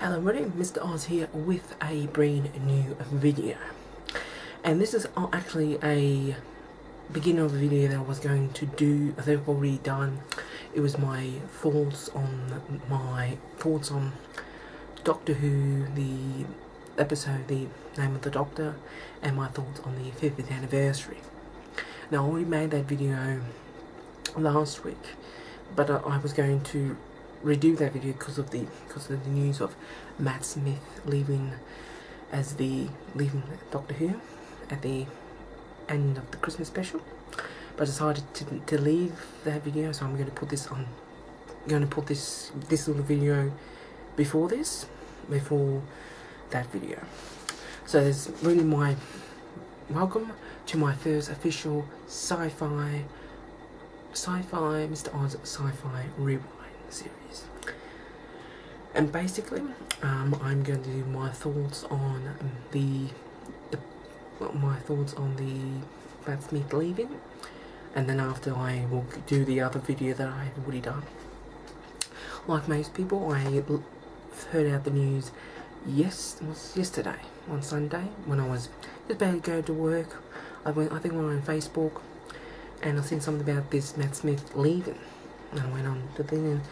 Hello everybody, Mr. Oz here with a brand new video. And this is actually a beginning of a video that I was going to do, I think I've already done. It was my thoughts on Doctor Who, the episode, the name of the Doctor, and my thoughts on the 50th anniversary. Now I already made that video last week, but I was going to redo that video because of the news of Matt Smith leaving Doctor Who at the end of the Christmas special. But I decided to leave that video, so I'm going to put this on. I'm going to put this little video before that video. So there's really my welcome to my first official sci-fi Mr. Oz sci-fi rewind series. And basically, I'm going to do my thoughts on the Matt Smith leaving, and then after I will do the other video that I have already done. Like most people, I heard out the news. It was yesterday on Sunday when I was just about to go to work. I think I went on Facebook, and I seen something about this Matt Smith leaving. And I went on the thing, and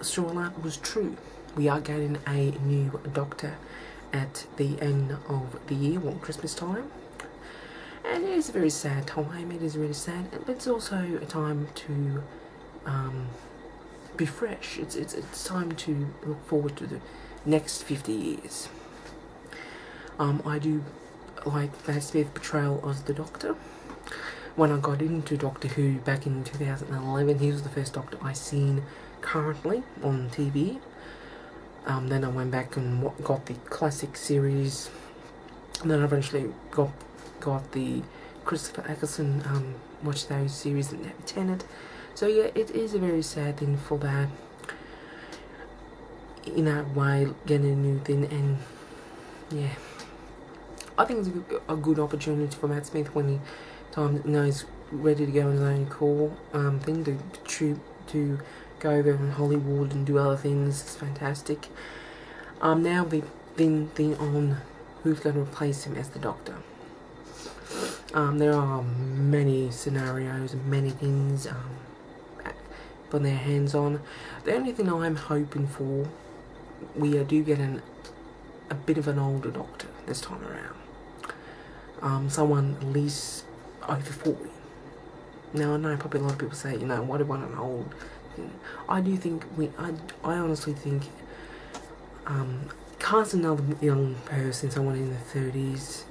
sure enough, it was true. We are getting a new Doctor at the end of the year, Christmas time. And it is a very sad time. It is really sad, but it's also a time to be fresh. It's time to look forward to the next 50 years. I do like Matt Smith's portrayal as the Doctor. When I got into Doctor Who back in 2011, he was the first Doctor I seen currently on TV. Then I went back and got the classic series, and then I eventually got the Christopher Eccleston watched those series and Tennant. So yeah, it is a very sad thing for that, in that way, getting a new thing. And yeah, I think it's a good opportunity for Matt Smith when he's ready to go on his own call thing to go over in Hollywood and do other things. It's fantastic. Now the thing on who's going to replace him as the Doctor. There are many scenarios and many things putting their hands on. The only thing I'm hoping for, we do get a bit of an older Doctor this time around. Someone at least over 40. Now I know probably a lot of people say, what do you want an old? I do think I honestly think cast another young person, someone in their 30s.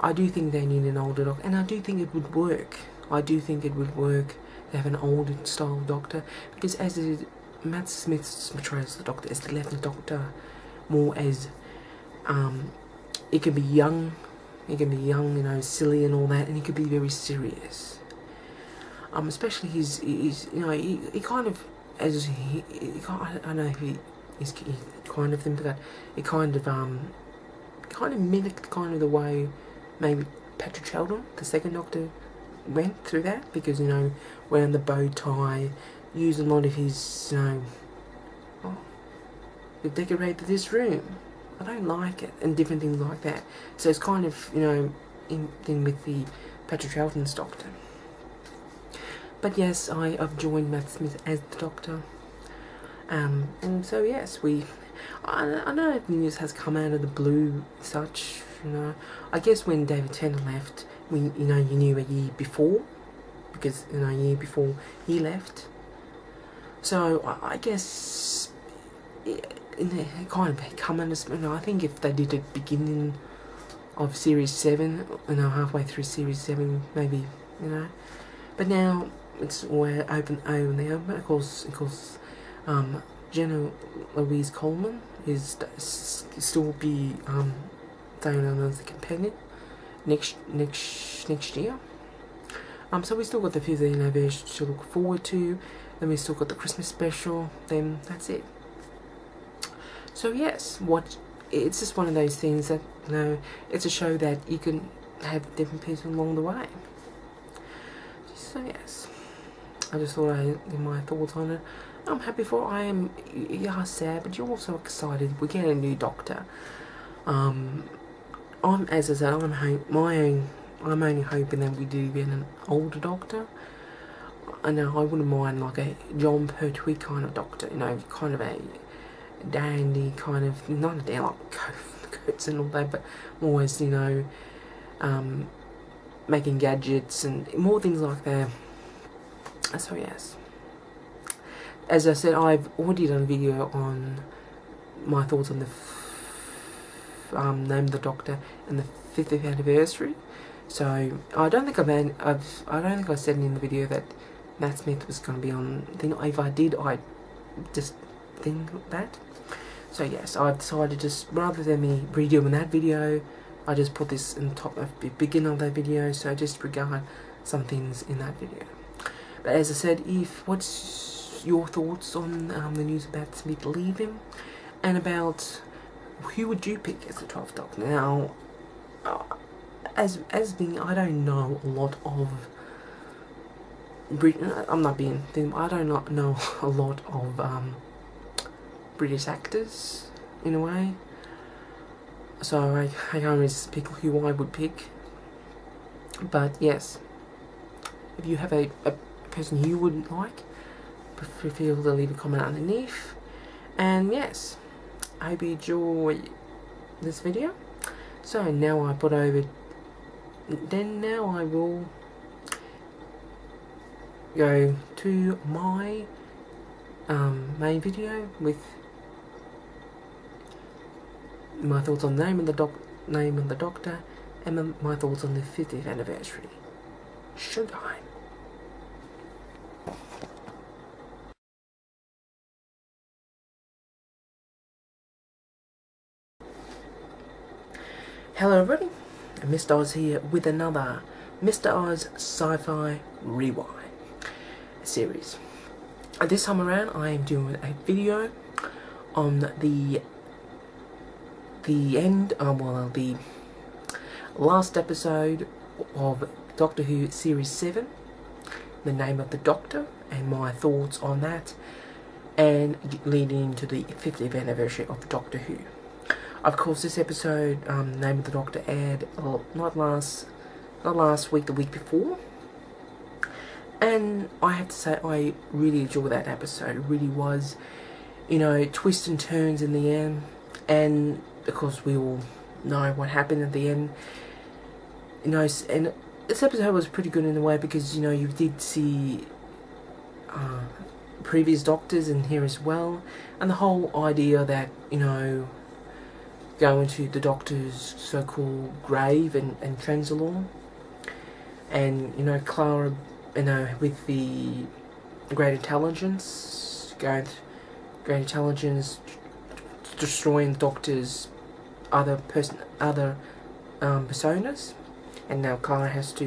I do think they need an older Doctor, and I do think it would work. I do think it would work to have an older style Doctor, because Matt Smith's portrayals the Doctor as the 11th Doctor, more as it can be young. It can be young, silly and all that, and he could be very serious. Especially he kind of, I don't know if he's kind of thing, but it kind of mimicked kind of the way maybe Patrick Troughton, the second Doctor, went through that, because wearing the bow tie, using a lot of his we decorated this room, I don't like it, and different things like that. So it's kind of in with the Patrick Troughton's Doctor. But yes, I've joined Matt Smith as the Doctor. And so yes, I know the news has come out of the blue, such, I guess when David Tennant left, you knew a year before, because a year before he left. So I guess it kind of come under, I think if they did it beginning of Series 7, halfway through Series 7, maybe, But now it's we're open now. But of course, Jenna Louise Coleman is still be staying on as a companion next year. So we still got the 50th anniversary to look forward to. Then we still got the Christmas special. Then that's it. So yes, it's just one of those things that it's a show that you can have different people along the way. So yes, I just thought I'd give my thoughts on it. I'm happy for. I am. You are sad, but you're also excited. We're getting a new doctor. As I said, I'm only hoping that we do get an older doctor. I know I wouldn't mind like a Jon Pertwee kind of doctor, kind of a dandy kind of, not a damn like coats and all that, but always, making gadgets and more things like that. So yes, as I said, I've already done a video on my thoughts on the Name of the Doctor and the 50th anniversary. So I don't think I said in the video that Matt Smith was going to be on. If I did, I just think that. So yes, I've decided just rather than me redoing that video, I just put this in the top of the beginning of that video. So just regard some things in that video. But as I said, what's your thoughts on the news about Smith leaving, and about who would you pick as the 12th Doctor? Now, as being, I don't know a lot of I'm not being thin. I don't know a lot of British actors in a way, so I can't really pick who I would pick. But yes, if you have a person you would like, feel free to leave a comment underneath. And yes, I hope you enjoy this video. So now I put over. Then now I will go to my main video with my thoughts on Name of the Doctor and my thoughts on the 50th anniversary. Showtime. Hello everybody, Mr. Oz here with another Mr. Oz Sci-Fi Rewind series. This time around I am doing a video on the last episode of Doctor Who Series 7, The Name of the Doctor, and my thoughts on that, and leading into the 50th anniversary of Doctor Who. Of course, this episode, Name of the Doctor, aired not last week, the week before. And I have to say, I really enjoyed that episode. It really was, twists and turns in the end. And because we all know what happened at the end, and this episode was pretty good in a way because, you did see previous Doctors in here as well. And the whole idea that, going to the Doctor's so-called grave and Trenzalore, and Clara, with the Great Intelligence, Great Intelligence destroying the Doctor's other personas, and now Clara had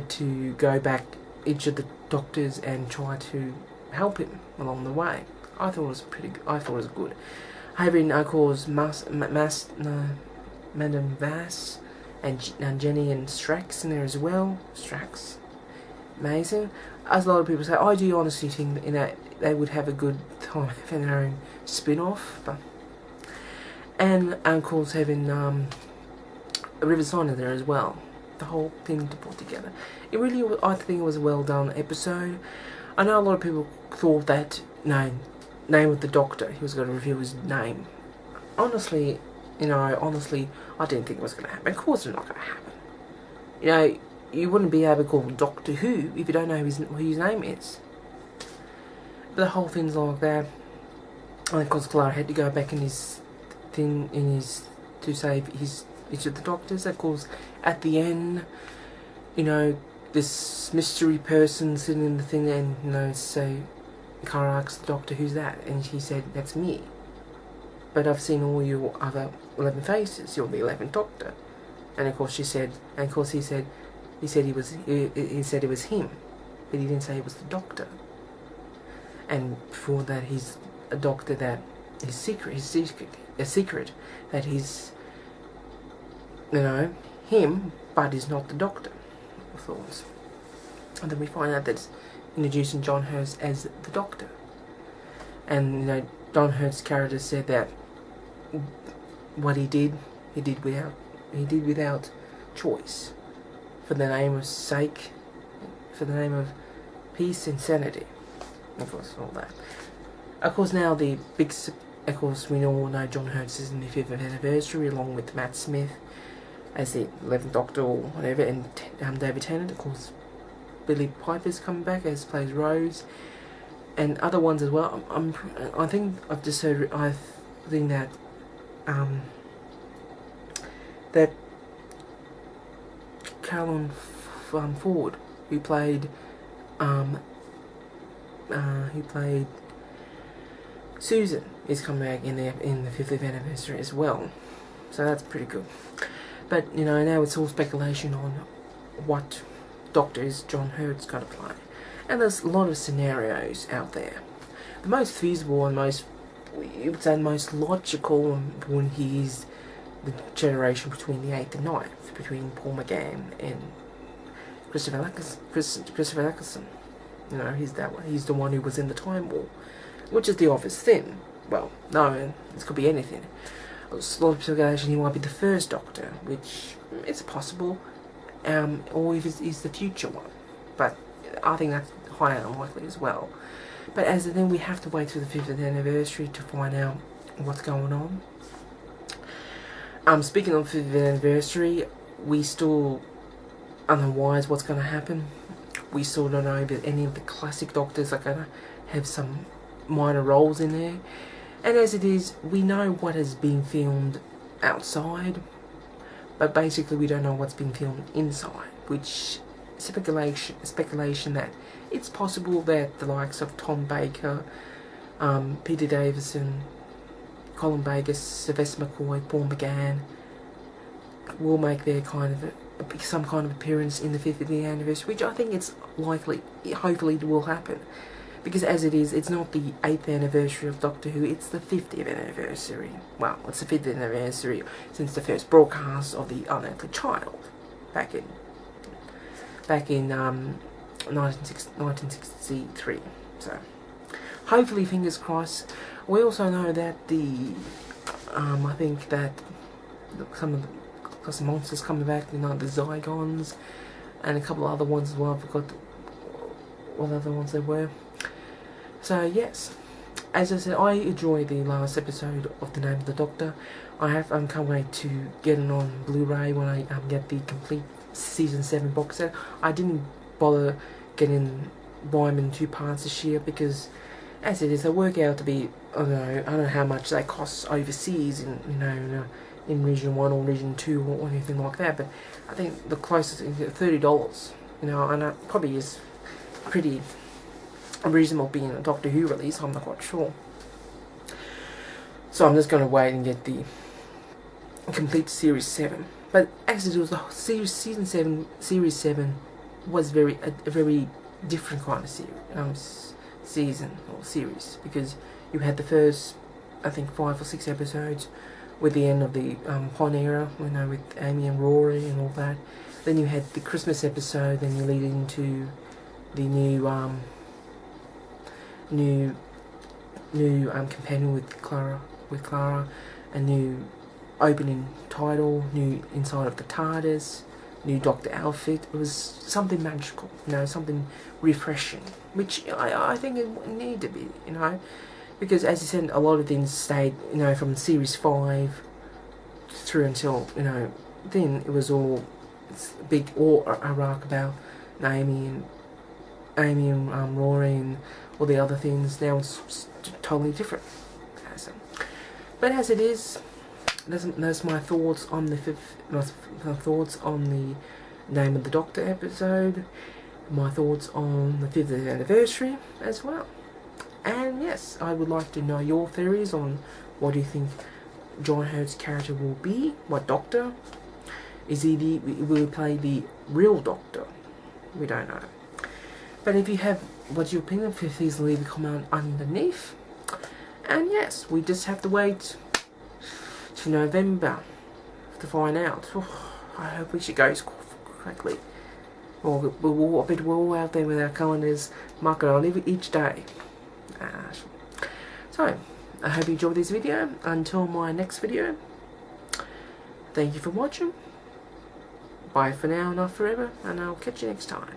to go back each of the Doctors and try to help him along the way. I thought it was pretty good. I thought it was good. Having, of course, Madame Vass and Jenny and Strax in there as well. Strax, amazing. As a lot of people say, I do honestly think they would have a good time having their own spin-off. And of course having River Song there as well. The whole thing to put together. I think it was a well done episode. I know a lot of people thought that Name of the Doctor, he was going to reveal his name. Honestly, I didn't think it was going to happen. Of course it's not going to happen. You wouldn't be able to call him Doctor Who if you don't know who his name is. But the whole thing's like that. And of course Clara had to go back in his thing, to save each of the Doctors. Of course, at the end, this mystery person sitting in the thing, and so Clara asked the Doctor, "Who's that?" And he said, "That's me. But I've seen all your other 11 faces. You're the 11th Doctor." And of course he said it was him, but he didn't say it was the Doctor. And before that, he's a Doctor that is a secret that he's, him, but he's not the Doctor. Thoughts. And then we find out that it's introducing John Hurst as the Doctor. And you know, John Hurt's character said that what he did without choice, for the name of sake, for the name of peace and sanity. Of course, all that. Of course, now the big, of course, we all know John Hurt's is in the 5th anniversary, along with Matt Smith as the 11th Doctor or whatever, and David Tennant. Of course, Billy Piper's coming back as plays Rose, and other ones as well. I think I've just heard. I think that that Caroline Ford, who played Susan, is coming back in the 50th anniversary as well. So that's pretty good. But you know, now it's all speculation on what Doctors John Hurt's going to play, and there's a lot of scenarios out there. The most feasible and most logical when he's the generation between the 8th and 9th, between Paul McGann and Christopher Eccleston. You know, he's that one. He's the one who was in the Time War, which is the obvious thing. Well, no, this could be anything. There's a lot of speculation he might be the first Doctor, which is possible, or if he's the future one. But I think that's highly unlikely as well. But as then we have to wait till the 50th anniversary to find out what's going on. Speaking of the 50th anniversary, we still unwise what's going to happen. We still don't know if any of the classic Doctors are going to have some minor roles in there. And as it is, we know what has been filmed outside, but basically we don't know what's been filmed inside, which speculation that it's possible that the likes of Tom Baker, Peter Davison, Colin Baker, Sylvester McCoy, Paul McGann will make their some kind of appearance in the 50th anniversary, which I think it's likely, hopefully it will happen. Because as it is, it's not the 8th anniversary of Doctor Who, it's the 50th anniversary. Well, it's the 50th anniversary since the first broadcast of The Unearthly Child, back in 1963. So, hopefully, fingers crossed. We also know that I think that some monsters coming back, you know, the Zygons, and a couple of other ones as well. I forgot what other ones there were. So yes, as I said, I enjoyed the last episode of The Name of the Doctor. I can't wait to get it on Blu-ray when I get the complete season 7 box set. I didn't bother buying them in 2 parts this year because, as it is, they work out to be, I don't know how much they cost overseas in Region 1 or Region 2 or anything like that. But I think the closest is $30. You know, and it probably is pretty reasonable being a Doctor Who release. I'm not quite sure. So I'm just going to wait and get the complete Series 7. But as it was, the Season 7, Series 7 was a very different kind of season or series, because you had the first, I think, 5 or 6 episodes with the end of the Pon era, you know, with Amy and Rory and all that. Then you had the Christmas episode, then you lead into the new companion with Clara, a new opening title, new inside of the TARDIS, new Doctor outfit. It was something magical, you know, something refreshing, which I think it needed to be, you know, because as you said, a lot of things stayed, you know, from Series 5 through until, you know, then it was all a big arc about Amy and Rory and all the other things. Now it's totally different. But as it is, that's my thoughts on the Name of the Doctor episode, my thoughts on the 50th anniversary as well. And yes, I would like to know your theories on what do you think John Hurt's character will be, what Doctor. Will he play the real Doctor? We don't know. But if you have what's your opinion, please leave a comment underneath. And yes, we just have to wait to November to find out. I hope it goes correctly. We're all out there with our calendars marking on each day. So, I hope you enjoyed this video. Until my next video, thank you for watching. Bye for now, not forever, and I'll catch you next time.